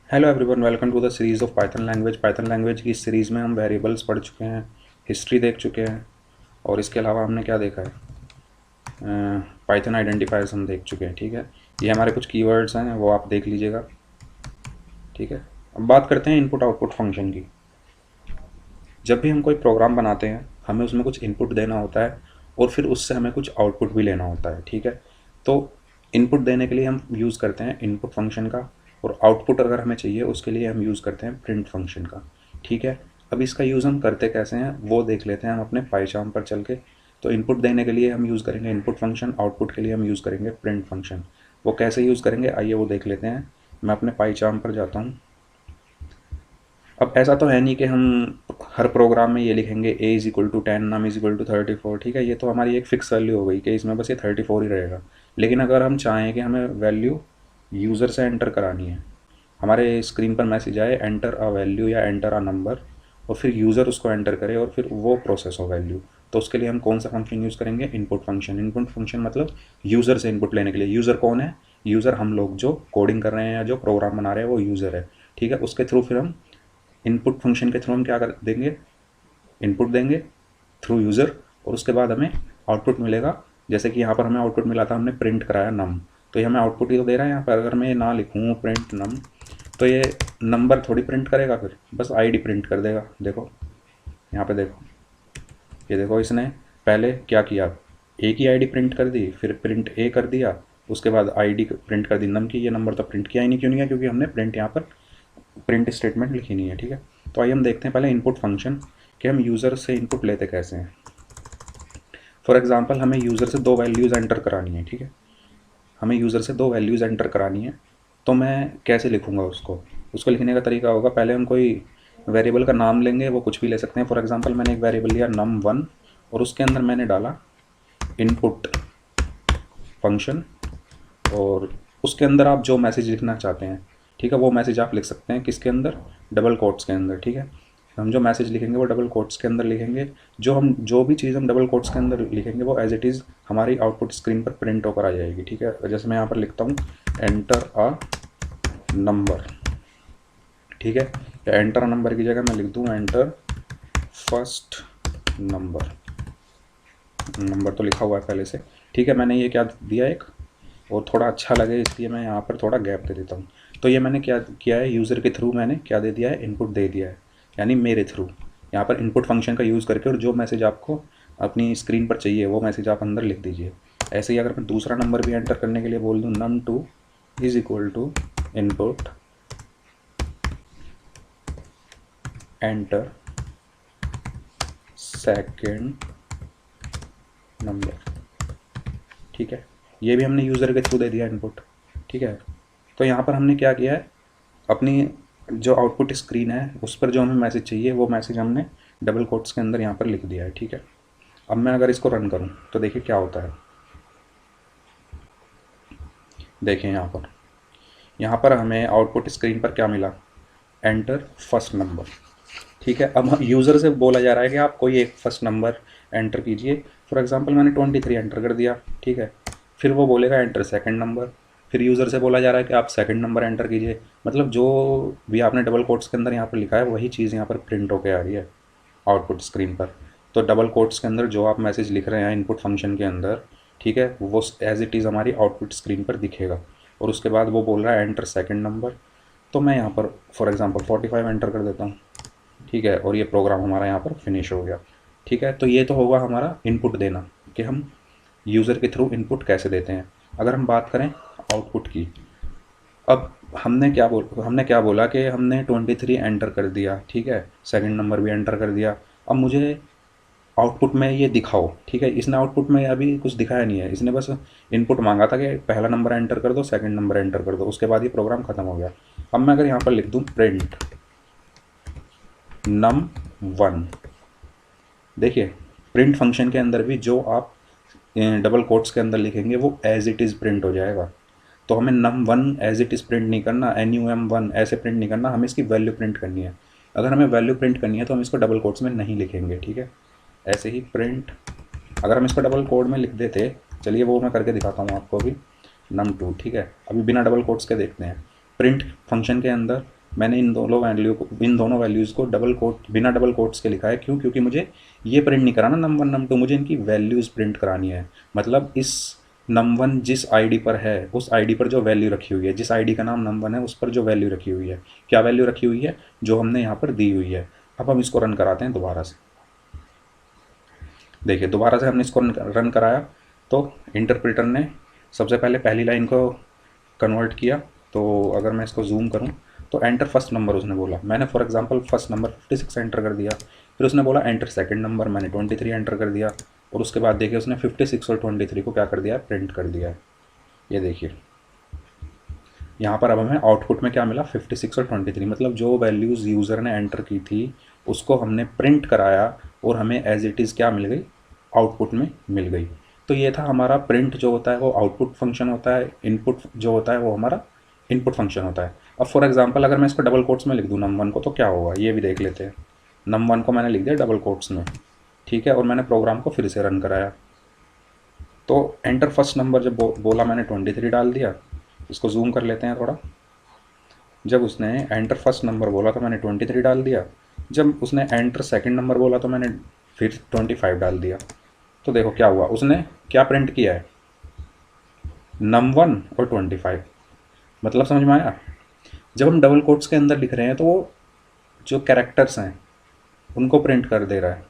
Hello everyone, welcome to the series of Python language की इस series में हम वेरिएबल्स पढ़ चुके हैं, हिस्ट्री देख चुके हैं और इसके अलावा हमने क्या देखा है, पाइथन आइडेंटिफायर्स हम देख चुके हैं। ठीक है, ये हमारे कुछ कीवर्ड्स हैं, वो आप देख लीजिएगा। ठीक है, अब बात करते हैं इनपुट आउटपुट फंक्शन की। जब भी हम कोई प्रोग्राम बनाते हैं हमें उसमें कुछ इनपुट देना होता है और फिर उससे हमें कुछ आउटपुट भी लेना होता है। ठीक है, तो इनपुट देने के लिए हम यूज़ करते हैं इनपुट फंक्शन का, और आउटपुट अगर हमें चाहिए उसके लिए हम यूज़ करते हैं प्रिंट फंक्शन का। ठीक है, अब इसका यूज़ हम करते कैसे हैं वो देख लेते हैं हम अपने पाइचार्म पर चल के। तो इनपुट देने के लिए हम यूज़ करेंगे इनपुट फंक्शन, आउटपुट के लिए हम यूज़ करेंगे प्रिंट फंक्शन। वो कैसे यूज़ करेंगे आइए वो देख लेते हैं। मैं अपने पाइचार्म पर जाता हूँ। अब ऐसा तो है नहीं कि हम हर प्रोग्राम में ये लिखेंगे a is equal to 10, num is equal to 34। ठीक है, ये तो हमारी एक फ़िक्स वैल्यू हो गई कि इसमें बस ये 34 ही रहेगा। लेकिन अगर हम चाहें कि हमें वैल्यू यूज़र से एंटर करानी है, हमारे स्क्रीन पर मैसेज आए एंटर अ वैल्यू या एंटर अ नंबर, और फिर यूज़र उसको एंटर करे और फिर वो प्रोसेस हो वैल्यू, तो उसके लिए हम कौन सा फंक्शन यूज़ करेंगे? Input function. इनपुट फंक्शन मतलब यूज़र से इनपुट लेने के लिए। यूज़र कौन है? यूज़र हम लोग जो कोडिंग कर रहे हैं या जो प्रोग्राम बना रहे हैं वो यूज़र है। ठीक है, उसके थ्रू फिर हम इनपुट फंक्शन के थ्रू हम क्या कर देंगे? इनपुट देंगे थ्रू यूज़र, और उसके बाद हमें आउटपुट मिलेगा। जैसे कि यहाँ पर हमें आउटपुट मिला था, हमने प्रिंट कराया नम, तो ये हमें आउटपुट ही तो दे रहा है। यहाँ पर अगर मैं ना लिखूँ प्रिंट नम तो ये नंबर थोड़ी प्रिंट करेगा, फिर बस आईडी प्रिंट कर देगा। देखो यहाँ पे देखो, ये देखो इसने पहले क्या किया, ए की आईडी प्रिंट कर दी, फिर प्रिंट ए कर दिया, उसके बाद आईडी प्रिंट कर दी नम की। ये नंबर तो प्रिंट किया ही नहीं, क्यों नहीं है? क्योंकि हमने प्रिंट यहाँ पर प्रिंट स्टेटमेंट लिखी नहीं है। ठीक है, तो आइए हम देखते हैं पहले इनपुट फंक्शन कि हम यूज़र से इनपुट लेते कैसे हैं। फॉर एग्जांपल हमें यूज़र से दो वैल्यूज़ एंटर करानी है। ठीक है, हमें यूज़र से दो वैल्यूज़ एंटर करानी है, तो मैं कैसे लिखूँगा उसको? उसको लिखने का तरीका होगा, पहले हम कोई वेरिएबल का नाम लेंगे, वो कुछ भी ले सकते हैं। फॉर एग्जांपल मैंने एक वेरिएबल लिया num1 और उसके अंदर मैंने डाला इनपुट फंक्शन, और उसके अंदर आप जो मैसेज लिखना चाहते हैं, ठीक है, वो मैसेज आप लिख सकते हैं। किसके अंदर? डबल कोट्स के अंदर। ठीक है, हम जो मैसेज लिखेंगे वो डबल कोट्स के अंदर लिखेंगे। जो भी चीज़ हम डबल कोट्स के अंदर लिखेंगे वो एज इट इज़ हमारी आउटपुट स्क्रीन पर प्रिंट होकर आ जाएगी। ठीक है, जैसे मैं यहाँ पर लिखता हूँ एंटर अ नंबर। ठीक है, या एंटर अ नंबर की जगह मैं लिख दूँ एंटर फर्स्ट नंबर। नंबर तो लिखा हुआ है पहले से। ठीक है, मैंने ये क्या दिया एक, और थोड़ा अच्छा लगे इसलिए मैं यहाँ पर थोड़ा गैप दे देता हूँ। तो ये मैंने क्या किया है, यूज़र के थ्रू मैंने क्या दे दिया है? इनपुट दे दिया है, यानी मेरे थ्रू। यहाँ पर इनपुट फंक्शन का यूज़ करके, और जो मैसेज आपको अपनी स्क्रीन पर चाहिए वो मैसेज आप अंदर लिख दीजिए। ऐसे ही अगर मैं दूसरा नंबर भी एंटर करने के लिए बोल दूँ num2 is equal to input enter second number. ठीक है, ये भी हमने यूज़र के थ्रू दे दिया इनपुट। ठीक है, तो यहाँ पर हमने क्या किया है, अपनी जो आउटपुट स्क्रीन है उस पर जो हमें मैसेज चाहिए वो मैसेज हमने डबल कोट्स के अंदर यहाँ पर लिख दिया है। ठीक है, अब मैं अगर इसको रन करूँ तो देखिए क्या होता है। देखिए यहाँ पर हमें आउटपुट स्क्रीन पर क्या मिला? Enter first number. ठीक है, अब यूज़र से बोला जा रहा है कि आप कोई एक फर्स्ट नंबर एंटर कीजिए। फॉर एग्जांपल मैंने 23 एंटर कर दिया। ठीक है, फिर वो बोलेगा एंटर सेकंड नंबर। फिर यूज़र से बोला जा रहा है कि आप सेकंड नंबर एंटर कीजिए। मतलब जो भी आपने डबल कोट्स के अंदर यहाँ पर लिखा है वही चीज़ यहाँ पर प्रिंट होके आ रही है आउटपुट स्क्रीन पर। तो डबल कोट्स के अंदर जो आप मैसेज लिख रहे हैं इनपुट फंक्शन के अंदर, ठीक है, वो एज इट इज़ हमारी आउटपुट स्क्रीन पर दिखेगा। और उसके बाद वो बोल रहा है एंटर सेकंड नंबर, तो मैं यहाँ पर फॉर एग्जांपल 45 एंटर कर देता हूँ। ठीक है, और ये प्रोग्राम हमारा यहाँ पर फिनिश हो गया। ठीक है, तो ये तो होगा हमारा इनपुट देना, कि हम यूज़र के थ्रू इनपुट कैसे देते हैं। अगर हम बात करें आउटपुट की, अब हमने क्या बोला कि हमने 23 एंटर कर दिया। ठीक है, सेकंड नंबर भी एंटर कर दिया। अब मुझे आउटपुट में ये दिखाओ। ठीक है, इसने आउटपुट में अभी कुछ दिखाया नहीं है, इसने बस इनपुट मांगा था कि पहला नंबर एंटर कर दो, सेकंड नंबर एंटर कर दो, उसके बाद ये प्रोग्राम ख़त्म हो गया। अब मैं अगर यहाँ पर लिख दूँ प्रिंट num1, देखिए प्रिंट फंक्शन के अंदर भी जो आप डबल कोट्स के अंदर लिखेंगे वो एज इट इज़ प्रिंट हो जाएगा। तो हमें num1 as it is print नहीं करना, num1 ऐसे प्रिंट नहीं करना, हमें इसकी वैल्यू प्रिंट करनी है। अगर हमें वैल्यू प्रिंट करनी है तो हम इसको डबल कोट्स में नहीं लिखेंगे। ठीक है, ऐसे ही प्रिंट, अगर हम इसको डबल कोड में लिख देते, चलिए वो मैं करके दिखाता हूँ आपको अभी, num2। ठीक है, अभी बिना डबल कोट्स के देखते हैं। प्रिंट फंक्शन के अंदर मैंने इन दोनों वैल्यूज़ को डबल कोट बिना डबल कोट्स के लिखा है। क्यों? क्योंकि मुझे ये प्रिंट नहीं कराना num1 num2, मुझे इनकी वैल्यूज़ प्रिंट करानी है। मतलब इस num1 जिस आईडी पर है उस आईडी पर जो वैल्यू रखी हुई है, जिस आईडी का नाम num1 है उस पर जो वैल्यू रखी हुई है, क्या वैल्यू रखी हुई है? जो हमने यहाँ पर दी हुई है। अब हम इसको रन कराते हैं दोबारा से। देखिए दोबारा से हमने इसको रन कराया तो इंटरप्रेटर ने सबसे पहले पहली लाइन को कन्वर्ट किया। तो अगर मैं इसको जूम करूं तो एंटर फर्स्ट नंबर उसने बोला, मैंने for example first number 56 enter कर दिया। फिर उसने बोला एंटर सेकंड नंबर, मैंने 23 एंटर कर दिया। और उसके बाद देखिए उसने 56 और 23 को क्या कर दिया है? प्रिंट कर दिया है। ये देखिए यहाँ पर अब हमें आउटपुट में क्या मिला? 56 और 23। मतलब जो वैल्यूज़ यूज़र ने एंटर की थी उसको हमने प्रिंट कराया और हमें एज इट इज़ क्या मिल गई? आउटपुट में मिल गई। तो ये था हमारा प्रिंट जो होता है वो आउटपुट फंक्शन होता है, इनपुट जो होता है वो हमारा इनपुट फंक्शन होता है। अब फॉर एग्जांपल अगर मैं इसको डबल कोट्स में लिख दूँ num1 को तो क्या होगा ये भी देख लेते हैं। num1 को मैंने लिख दिया डबल कोट्स में, ठीक है, और मैंने प्रोग्राम को फिर से रन कराया। तो एंटर फर्स्ट नंबर जब बोला मैंने 23 डाल दिया। इसको जूम कर लेते हैं थोड़ा। जब उसने एंटर फर्स्ट नंबर बोला तो मैंने 23 डाल दिया। जब उसने एंटर सेकंड नंबर बोला तो मैंने फिर 25 डाल दिया। तो देखो क्या हुआ, उसने क्या प्रिंट किया है? num1 और 25। मतलब समझ में आया? जब हम डबल कोट्स के अंदर लिख रहे हैं तो वो जो कैरेक्टर्स हैं उनको प्रिंट कर दे रहा है,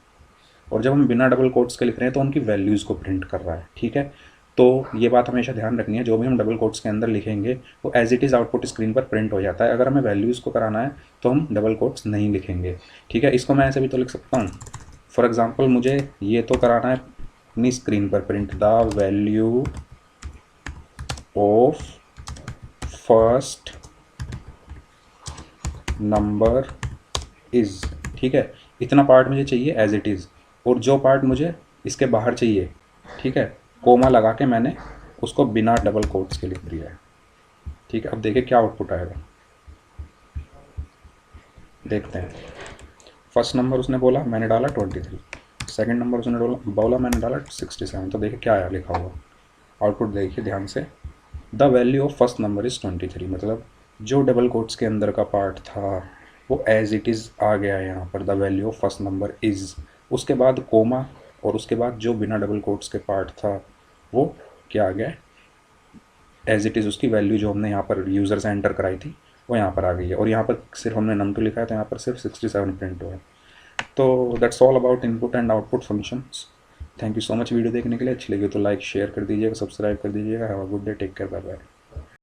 और जब हम बिना डबल कोट्स के लिख रहे हैं तो उनकी वैल्यूज़ को प्रिंट कर रहा है। ठीक है, तो ये बात हमेशा ध्यान रखनी है, जो भी हम डबल कोट्स के अंदर लिखेंगे वो as it is output screen पर प्रिंट हो जाता है। अगर हमें वैल्यूज़ को कराना है तो हम डबल कोट्स नहीं लिखेंगे। ठीक है, इसको मैं ऐसे भी तो लिख सकता हूँ। फॉर एग्ज़ाम्पल मुझे ये तो कराना है अपनी स्क्रीन पर print, the value of first number is, ठीक है, इतना पार्ट मुझे चाहिए एज इट इज़, और जो पार्ट मुझे इसके बाहर चाहिए, ठीक है, कोमा लगा के मैंने उसको बिना डबल कोट्स के लिख दिया है। ठीक है, अब देखिए क्या आउटपुट आएगा, देखते हैं। फर्स्ट नंबर उसने बोला, मैंने डाला 23। सेकंड नंबर उसने बोला, मैंने डाला 67। तो देखिए क्या आया लिखा हुआ आउटपुट, देखिए ध्यान से। The value of first number is 23। मतलब जो डबल कोट्स के अंदर का पार्ट था वो एज इट इज़ आ गया है यहाँ पर, the value of first number is. उसके बाद कोमा, और उसके बाद जो बिना डबल कोट्स के पार्ट था वो क्या आ गया? एज इट इज़ उसकी वैल्यू जो हमने यहाँ पर यूज़र से एंटर कराई थी वो यहाँ पर आ गई है। और यहाँ पर सिर्फ हमने num2 लिखा है तो यहाँ पर सिर्फ 67 प्रिंट हुआ है। तो that's all about input and output functions. Thank you so much video देखने के लिए। अच्छी लगी तो लाइक शेयर कर दीजिएगा, सब्सक्राइब कर दीजिएगा। Have a good day, take care, bye bye.